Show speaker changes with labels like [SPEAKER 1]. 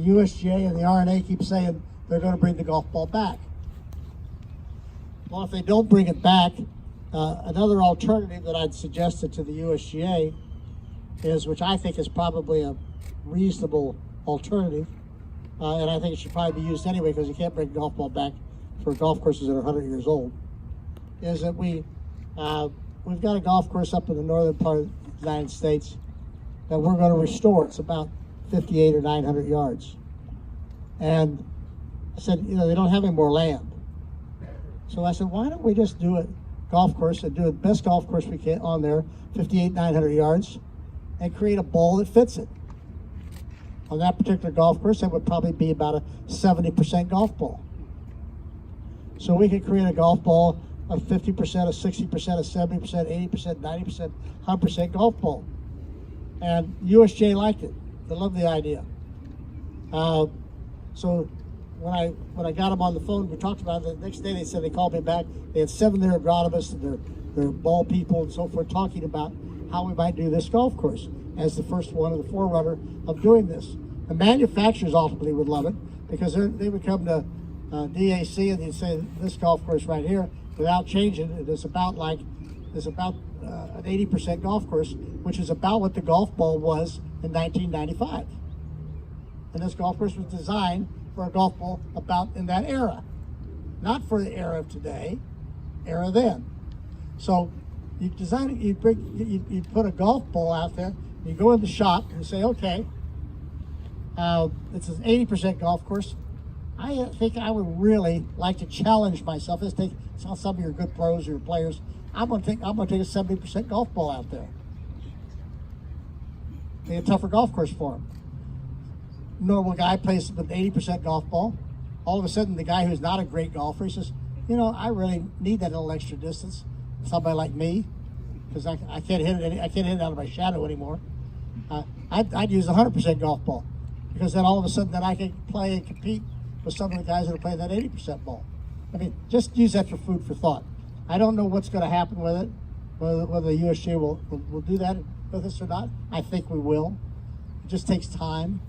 [SPEAKER 1] The USGA and the RNA keep saying they're going to bring the golf ball back. Well, if they don't bring it back, another alternative that I'd suggested to the USGA is, which I think is probably a reasonable alternative, and I think it should probably be used anyway because you can't bring a golf ball back for golf courses that are 100 years old, is that we've got a golf course up in the northern part of the United States that we're going to restore. It's about 58 or 900 yards. And I said, they don't have any more land. So I said, why don't we just do a golf course and do the best golf course we can on there, 58, 900 yards, and create a ball that fits it. On that particular golf course, that would probably be about a 70% golf ball. So we could create a golf ball of 50%, a 60%, a 70%, 80%, 90%, 100% golf ball. And USJ liked it. They loved the idea. So when I got them on the phone, we talked about it. The next day they said, they called me back. They had 7 their agronomists and their ball people and so forth talking about how we might do this golf course as the first one and the forerunner of doing this. The manufacturers ultimately would love it because they would come to DAC and they'd say, this golf course right here, without changing it, is about an 80% golf course, which is about what the golf ball was in 1995. And this golf course was designed for a golf ball about in that era, not for the era of today, era then. So you design it, you put a golf ball out there, you go in the shop and say, okay, it's an 80% golf course. I think I would really like to challenge myself. Let's take some of your good pros or your players. I'm gonna take a 70% golf ball out there. Make a tougher golf course for them. Normal guy plays with an 80% golf ball. All of a sudden, the guy who's not a great golfer, he says, I really need that little extra distance. Somebody like me, because I can't hit it. I can't hit it out of my shadow anymore. I'd use a 100% golf ball, because then all of a sudden, then I can play and compete with some of the guys that are playing that 80% ball. I mean, just use that for food for thought. I don't know what's going to happen with it, whether the USGA will do that with us or not. I think we will. It just takes time.